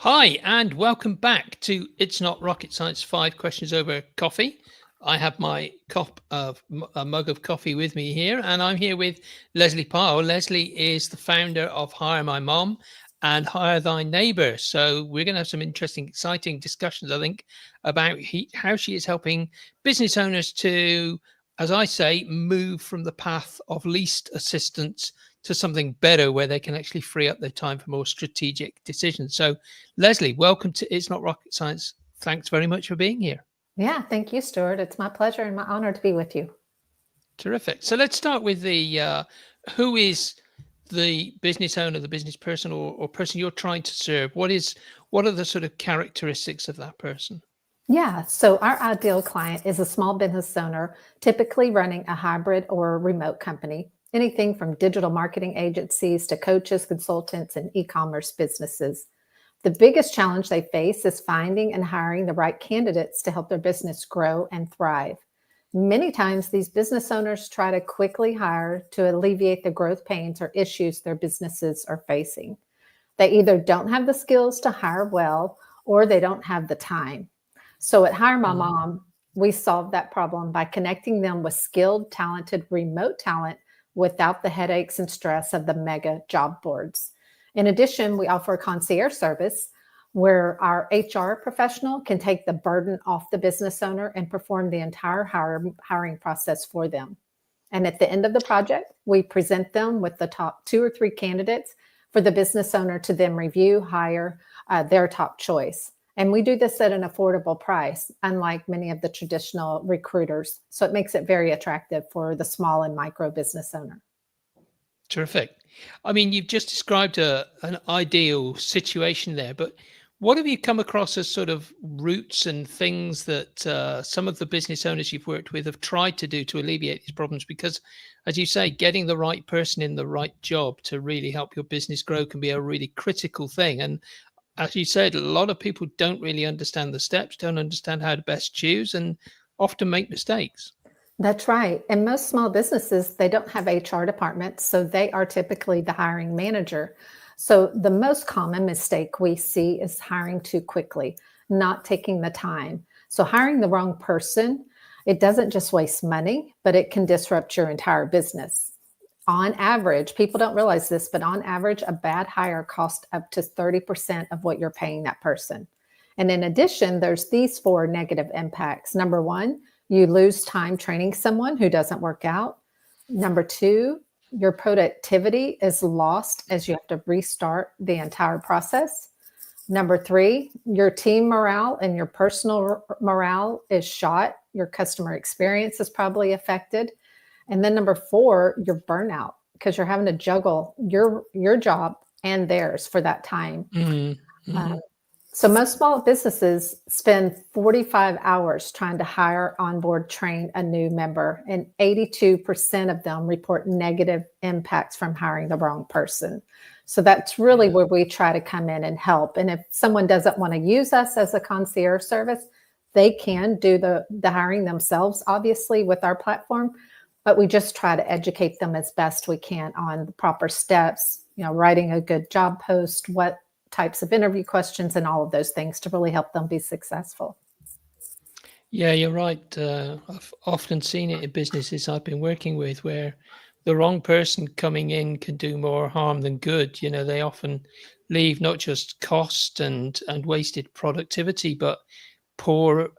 Hi, and welcome back to It's Not Rocket Science 5 Questions Over Coffee. I have my a mug of coffee with me here, and I'm here with Lesley Pyle. Lesley is the founder of Hire My Mom and Hire Thy Neighbor. So we're going to have some interesting, exciting discussions, I think, about how she is helping business owners to, as I say, move from the path of least assistance to something better where they can actually free up their time for more strategic decisions. So Lesley, welcome to It's Not Rocket Science. Thanks very much for being here. Yeah, thank you, Stuart. It's my pleasure and my honor to be with you. Terrific. So let's start with the who is the business owner, the business person, or person you're trying to serve? What are the sort of characteristics of that person? Yeah, so our ideal client is a small business owner, typically running a hybrid or remote company, anything from digital marketing agencies to coaches, consultants, and e-commerce businesses. The biggest challenge they face is finding and hiring the right candidates to help their business grow and thrive. Many times, these business owners try to quickly hire to alleviate the growth pains or issues their businesses are facing. They either don't have the skills to hire well or they don't have the time. So at Hire My Mhm. Mom, we solve that problem by connecting them with skilled, talented remote talent without the headaches and stress of the mega job boards. In addition, we offer a concierge service where our HR professional can take the burden off the business owner and perform the entire hiring process for them. And at the end of the project, we present them with the top 2 or 3 candidates for the business owner to then review, hire their top choice. And we do this at an affordable price, unlike many of the traditional recruiters. So it makes it very attractive for the small and micro business owner. Terrific. I mean, you've just described an ideal situation there, but what have you come across as sort of routes and things that some of the business owners you've worked with have tried to do to alleviate these problems? Because, as you say, getting the right person in the right job to really help your business grow can be a really critical thing. And as you said, a lot of people don't really understand the steps, don't understand how to best choose, and often make mistakes. That's right. And most small businesses, they don't have HR departments, so they are typically the hiring manager. So the most common mistake we see is hiring too quickly, not taking the time. So hiring the wrong person, it doesn't just waste money, but it can disrupt your entire business. On average, people don't realize this, but on average, a bad hire costs up to 30% of what you're paying that person. And in addition, there's these 4 negative impacts. Number one, you lose time training someone who doesn't work out. Number two, your productivity is lost as you have to restart the entire process. Number three, your team morale and your personal morale is shot. Your customer experience is probably affected. And then number four, your burnout, because you're having to juggle your job and theirs for that time. Mhm, Uh, mhm. so most small businesses spend 45 hours trying to hire, onboard, train a new member, and 82% of them report negative impacts from hiring the wrong person. So that's really Yeah. where we try to come in and help. And if someone doesn't want to use us as a concierge service, they can do the hiring themselves, obviously, with our platform. But we just try to educate them as best we can on the proper steps, writing a good job post, what types of interview questions and all of those things to really help them be successful. Yeah, you're right. I've often seen it in businesses I've been working with where the wrong person coming in can do more harm than good. You know, they often leave not just cost and wasted productivity, but poor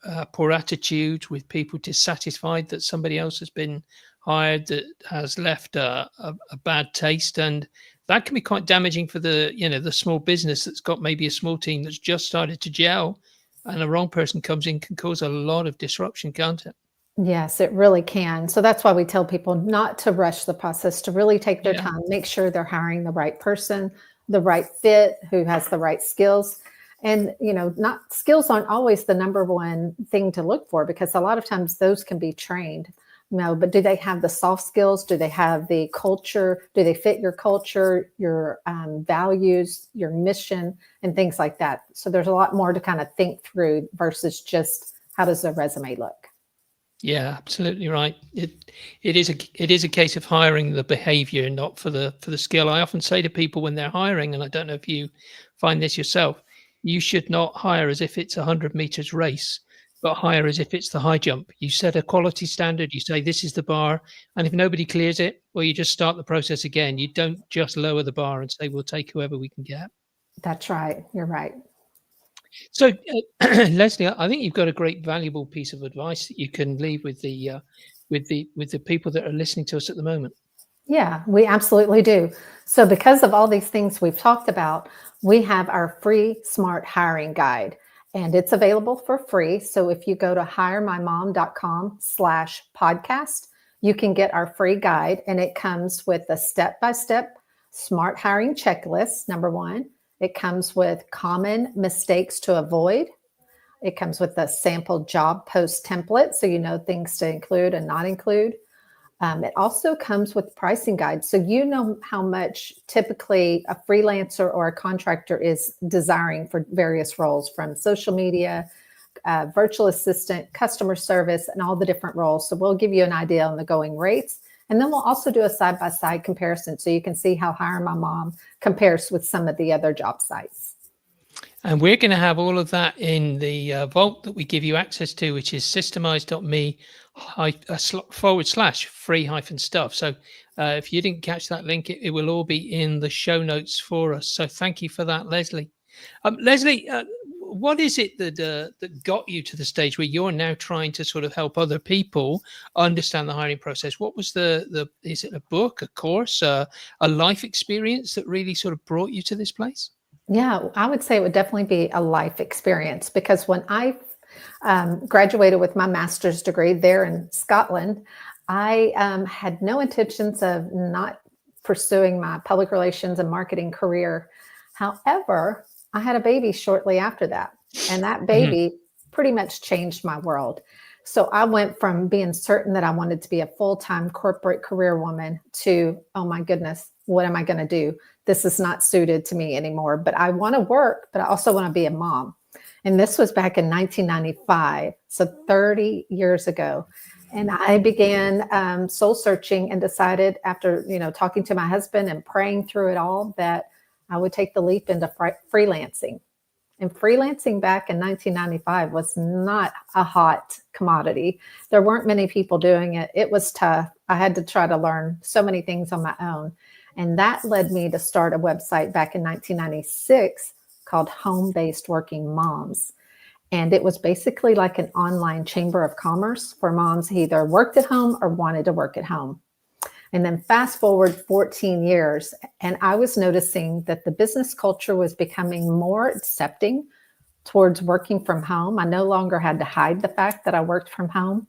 attitude with people dissatisfied that somebody else has been hired that has left a bad taste, and that can be quite damaging for the small business that's got maybe a small team that's just started to gel, and the wrong person comes in can cause a lot of disruption, can't it? Yes, it really can. So that's why we tell people not to rush the process, to really take their Yeah. time, make sure they're hiring the right person, the right fit, who has the right skills. And, not skills aren't always the number one thing to look for because a lot of times those can be trained. But do they have the soft skills? Do they have the culture? Do they fit your culture, your values, your mission, and things like that? So there's a lot more to kind of think through versus just how does their resume look? Yeah, absolutely right. It is a case of hiring the behavior, not for the skill. I often say to people when they're hiring, and I don't know if you find this yourself, you should not hire as if it's a 100 meters race, but hire as if it's the high jump. You set a quality standard, you say this is the bar, and if nobody clears it, well, you just start the process again. You don't just lower the bar and say we'll take whoever we can get. That's right. You're right. So, Lesley, I think you've got a great, valuable piece of advice that you can leave with the people that are listening to us at the moment. Yeah, we absolutely do. So because of all these things we've talked about, we have our free smart hiring guide, and it's available for free. So if you go to hiremymom.com/podcast, you can get our free guide, and it comes with a step-by-step smart hiring checklist. Number one, it comes with common mistakes to avoid. It comes with a sample job post template, so you know things to include and not include. It also comes with pricing guides, so you know how much typically a freelancer or a contractor is desiring for various roles, from social media, virtual assistant, customer service, and all the different roles. So we'll give you an idea on the going rates. And then we'll also do a side-by-side comparison so you can see how Hire My Mom compares with some of the other job sites. And we're going to have all of that in the vault that we give you access to, which is systemize.me/free-stuff. So if you didn't catch that link, it will all be in the show notes for us. So thank you for that, Lesley. Lesley, what is it that got you to the stage where you're now trying to sort of help other people understand the hiring process? What was is it a book, a course, a life experience that really sort of brought you to this place? Yeah, I would say it would definitely be a life experience, because when I graduated with my master's degree there in Scotland, I had no intentions of not pursuing my public relations and marketing career. However, I had a baby shortly after that, and that baby pretty much changed my world. So I went from being certain that I wanted to be a full-time corporate career woman to, oh my goodness, what am I going to do? This is not suited to me anymore, but I want to work, but I also want to be a mom. And this was back in 1995, so 30 years ago. And I began soul searching and decided, after talking to my husband and praying through it all, that I would take the leap into freelancing. And freelancing back in 1995 was not a hot commodity. There weren't many people doing it. It was tough. I had to try to learn so many things on my own. And that led me to start a website back in 1996 called Home-Based Working Moms. And it was basically like an online chamber of commerce for moms who either worked at home or wanted to work at home. And then fast forward 14 years, and I was noticing that the business culture was becoming more accepting towards working from home. I no longer had to hide the fact that I worked from home.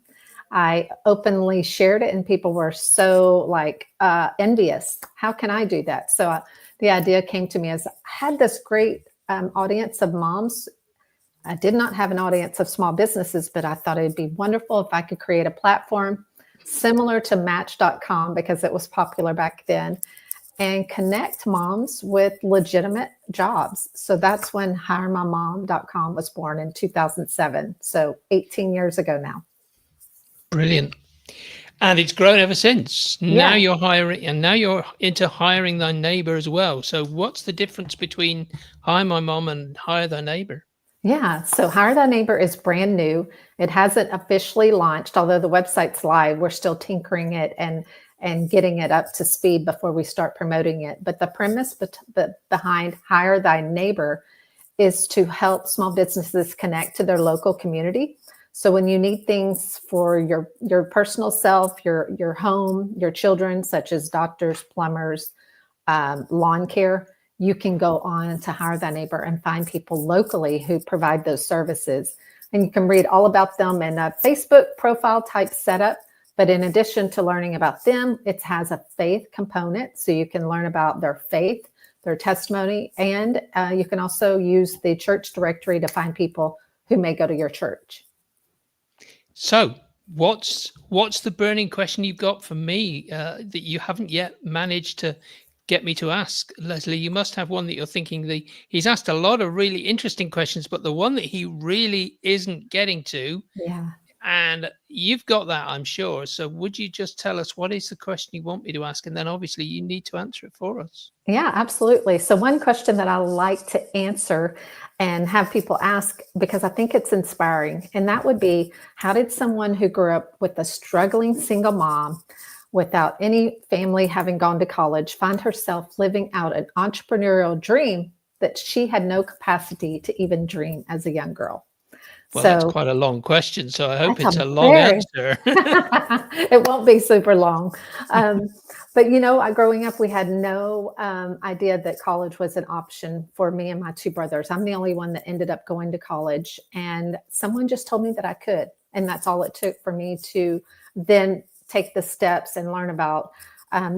I openly shared it, and people were so envious. How can I do that? So the idea came to me as I had this great audience of moms. I did not have an audience of small businesses, but I thought it'd be wonderful if I could create a platform similar to Match.com, because it was popular back then, and connect moms with legitimate jobs. So that's when HireMyMom.com was born in 2007. So 18 years ago now. Brilliant. And it's grown ever since. Yeah. Now you're hiring, and now you're into hiring thy neighbor as well. So what's the difference between Hire My Mom and Hire Thy Neighbor? Yeah, so Hire Thy Neighbor is brand new. It hasn't officially launched, although the website's live. We're still tinkering it and getting it up to speed before we start promoting it. But the premise behind Hire Thy Neighbor is to help small businesses connect to their local community. So when you need things for your personal self, your home, your children, such as doctors, plumbers, lawn care, you can go on to Hire Thy Neighbor and find people locally who provide those services. And you can read all about them in a Facebook profile type setup. But in addition to learning about them, it has a faith component. So you can learn about their faith, their testimony, and you can also use the church directory to find people who may go to your church. So what's the burning question you've got for me that you haven't yet managed to get me to ask? Lesley, you must have one that you're thinking he's asked a lot of really interesting questions, but the one that he really isn't getting to, yeah, And you've got that, I'm sure. So would you just tell us what is the question you want me to ask? And then obviously you need to answer it for us. Yeah, absolutely. So one question that I like to answer and have people ask, because I think it's inspiring, and that would be, how did someone who grew up with a struggling single mom without any family having gone to college find herself living out an entrepreneurial dream that she had no capacity to even dream as a young girl? Well, that's So quite a long question, so I hope that's it's a a long very answer. it won't be super long. But growing up, we had no idea that college was an option for me and my two brothers. I'm the only one that ended up going to college, and someone just told me that I could. And that's all it took for me to then take the steps and learn about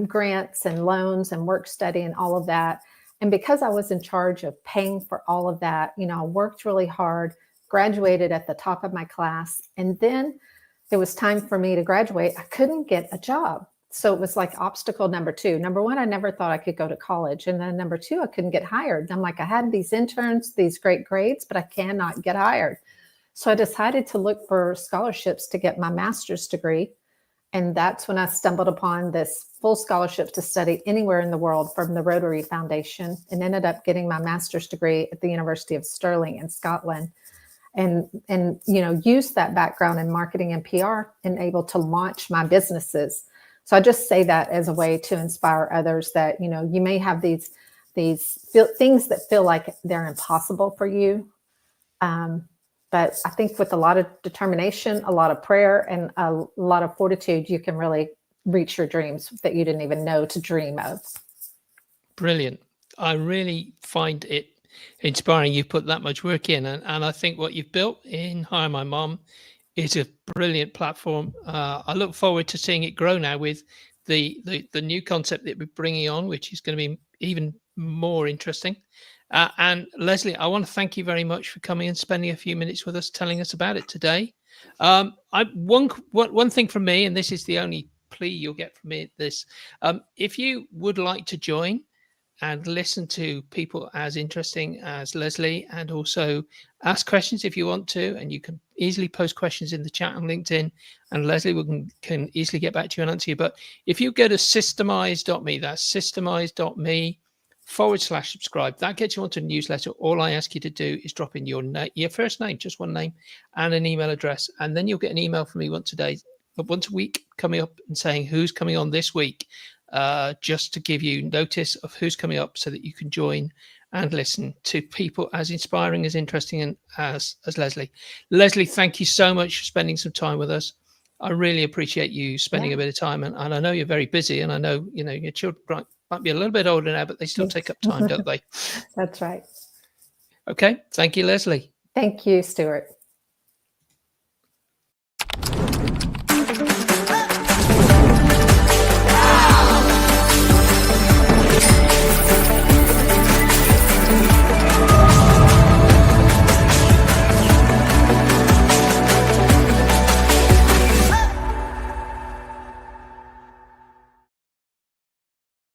grants and loans and work study and all of that. And because I was in charge of paying for all of that, I worked really hard, graduated at the top of my class, and then it was time for me to graduate. I couldn't get a job. So it was like obstacle number two. Number one, I never thought I could go to college. And then number two, I couldn't get hired. And I'm like, I had these interns, these great grades, but I cannot get hired. So I decided to look for scholarships to get my master's degree. And that's when I stumbled upon this full scholarship to study anywhere in the world from the Rotary Foundation, and ended up getting my master's degree at the University of Stirling in Scotland. And use that background in marketing and PR and able to launch my businesses. So I just say that as a way to inspire others that, you may have these things that feel like they're impossible for you. But I think with a lot of determination, a lot of prayer, and a lot of fortitude, you can really reach your dreams that you didn't even know to dream of. Brilliant. I really find it inspiring you put that much work in, and I think what you've built in Hire My Mom is a brilliant platform. I look forward to seeing it grow now with the new concept that we're bringing on, which is going to be even more interesting. And Lesley, I want to thank you very much for coming and spending a few minutes with us, telling us about it today. One thing from me, and this is the only plea you'll get from me, if you would like to join and listen to people as interesting as Lesley, and also ask questions if you want to, and you can easily post questions in the chat on LinkedIn, and Lesley can easily get back to you and answer you. But if you go to systemize.me, that's systemize.me/subscribe, that gets you onto a newsletter. All I ask you to do is drop in your first name, just one name, and an email address, and then you'll get an email from me once a week coming up and saying who's coming on this week, just to give you notice of who's coming up so that you can join and listen to people as inspiring, as interesting, and as Lesley. Lesley, thank you so much for spending some time with us. I really appreciate you spending a bit of time, and I know you're very busy, and I know your children might be a little bit older now, but they still take up time, don't they? That's right. Okay. Thank you, Lesley. Thank you, Stuart.